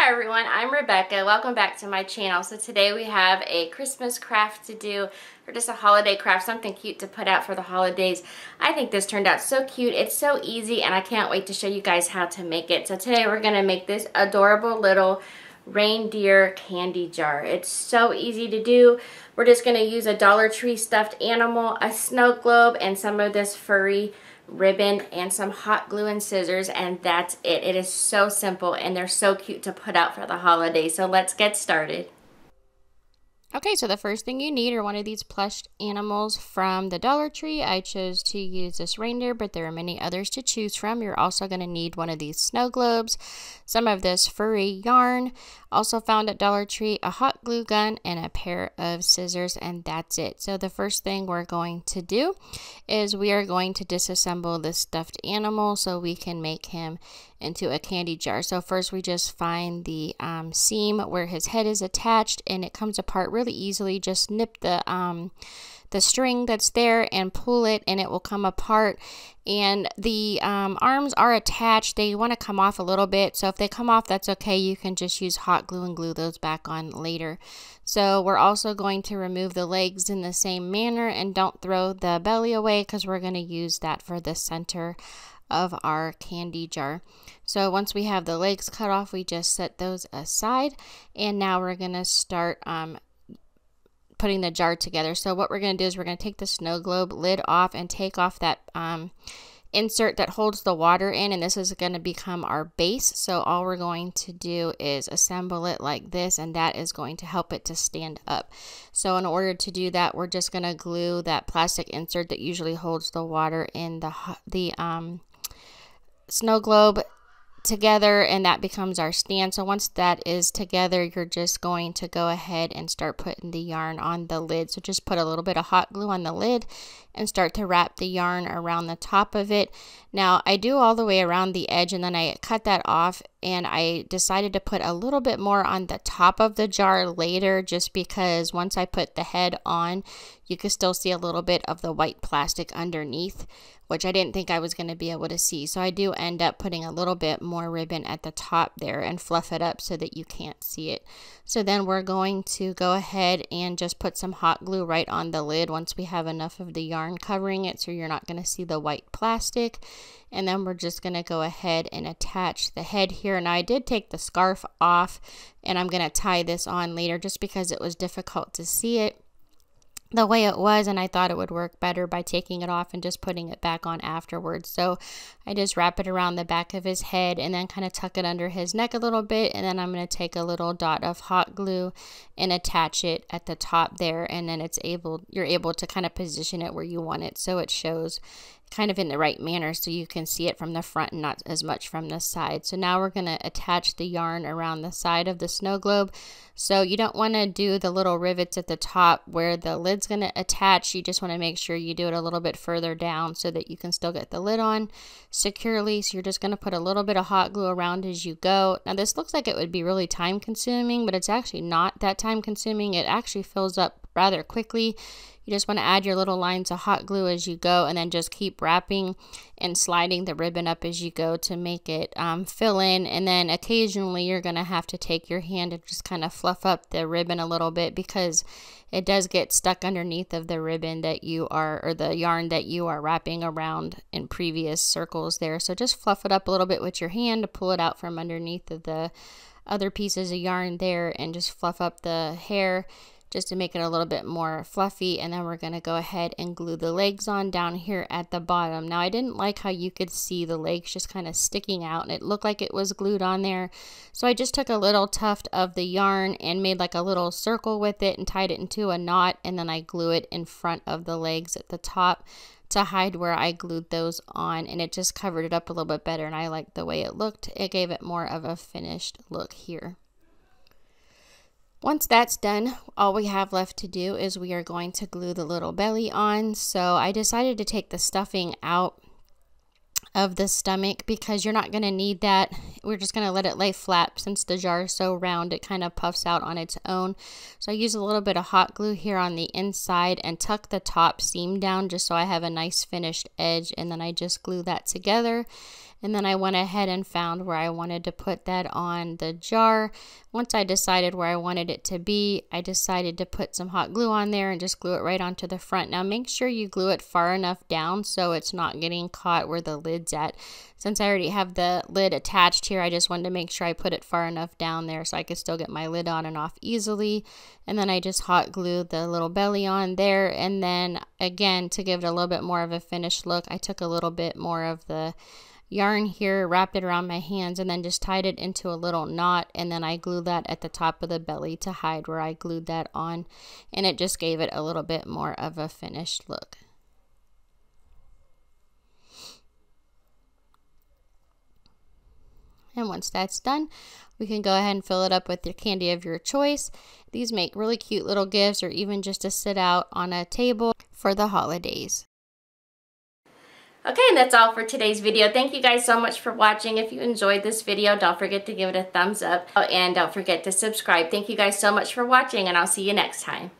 Hi everyone, I'm Rebecca. Welcome back to my channel. So today we have a Christmas craft to do, or just a holiday craft, something cute to put out for the holidays. I think this turned out so cute. It's so easy and I can't wait to show you guys how to make it. So today we're going to make this adorable little reindeer candy jar. It's so easy to do. We're just going to use a Dollar Tree stuffed animal, a snow globe, and some of this furry ribbon and some hot glue and scissors, and that's it. It is so simple and they're so cute to put out for the holidays. So let's get started. Okay, so the first thing you need are one of these plush animals from the Dollar Tree. I chose to use this reindeer, but there are many others to choose from. You're also going to need one of these snow globes, some of this furry yarn, also found at Dollar Tree, a hot glue gun, and a pair of scissors, and that's it. So the first thing we're going to do is we are going to disassemble this stuffed animal so we can make him into a candy jar. So first we just find the seam where his head is attached, and it comes apart really easily. Just nip the string that's there and pull it and it will come apart. And the arms are attached. They want to come off a little bit, so if they come off, that's okay. You can just use hot glue and glue those back on later. So we're also going to remove the legs in the same manner, and don't throw the belly away because we're going to use that for the center of our candy jar. So once we have the legs cut off, we just set those aside, and now we're going to start putting the jar together. So what we're going to do is we're going to take the snow globe lid off and take off that insert that holds the water in, and this is going to become our base. So all we're going to do is assemble it like this, and that is going to help it to stand up. So in order to do that, we're just going to glue that plastic insert that usually holds the water in the snow globe together, and that becomes our stand. So once that is together, you're just going to go ahead and start putting the yarn on the lid. So just put a little bit of hot glue on the lid and start to wrap the yarn around the top of it. Now I do all the way around the edge, and then I cut that off, and I decided to put a little bit more on the top of the jar later, just because once I put the head on, you can still see a little bit of the white plastic underneath, which I didn't think I was going to be able to see. So I do end up putting a little bit more ribbon at the top there and fluff it up so that you can't see it. So then we're going to go ahead and just put some hot glue right on the lid once we have enough of the yarn covering it so you're not going to see the white plastic. And then we're just going to go ahead and attach the head here. Now I did take the scarf off, and I'm going to tie this on later just because it was difficult to see it the way it was, and I thought it would work better by taking it off and just putting it back on afterwards. So I just wrap it around the back of his head and then kind of tuck it under his neck a little bit, and then I'm going to take a little dot of hot glue and attach it at the top there, and then you're able to kind of position it where you want it so it shows kind of in the right manner so you can see it from the front and not as much from the side. So now we're going to attach the yarn around the side of the snow globe. So you don't want to do the little rivets at the top where the lid's going to attach. You just want to make sure you do it a little bit further down so that you can still get the lid on securely. So you're just going to put a little bit of hot glue around as you go. Now this looks like it would be really time consuming, but it's actually not that time consuming. It actually fills up rather quickly. You just want to add your little lines of hot glue as you go, and then just keep wrapping and sliding the ribbon up as you go to make it fill in. And then occasionally you're going to have to take your hand and just kind of fluff up the ribbon a little bit because it does get stuck underneath of the ribbon that you are, or the yarn that you are wrapping around in previous circles there. So just fluff it up a little bit with your hand to pull it out from underneath of the other pieces of yarn there, and just fluff up the hair just to make it a little bit more fluffy. And then we're going to go ahead and glue the legs on down here at the bottom. Now I didn't like how you could see the legs just kind of sticking out, and it looked like it was glued on there. So I just took a little tuft of the yarn and made like a little circle with it and tied it into a knot, and then I glue it in front of the legs at the top to hide where I glued those on, and it just covered it up a little bit better, and I liked the way it looked. It gave it more of a finished look here. Once that's done, all we have left to do is we are going to glue the little belly on. So I decided to take the stuffing out of the stomach because you're not going to need that we're just going to let it lay flat. Since the jar is so round, it kind of puffs out on its own. So I use a little bit of hot glue here on the inside and tuck the top seam down just so I have a nice finished edge, and then I just glue that together. And then I went ahead and found where I wanted to put that on the jar. Once I decided where I wanted it to be, I decided to put some hot glue on there and just glue it right onto the front. Now make sure you glue it far enough down so it's not getting caught where the lid's at. Since I already have the lid attached here, I just wanted to make sure I put it far enough down there so I could still get my lid on and off easily. And then I just hot glued the little belly on there. And then again, to give it a little bit more of a finished look, I took a little bit more of the yarn here, wrapped it around my hands, and then just tied it into a little knot, and then I glued that at the top of the belly to hide where I glued that on, and it just gave it a little bit more of a finished look. And once that's done, we can go ahead and fill it up with your candy of your choice. These make really cute little gifts, or even just to sit out on a table for the holidays. Okay, and that's all for today's video. Thank you guys so much for watching. If you enjoyed this video, don't forget to give it a thumbs up, and don't forget to subscribe. Thank you guys so much for watching, and I'll see you next time.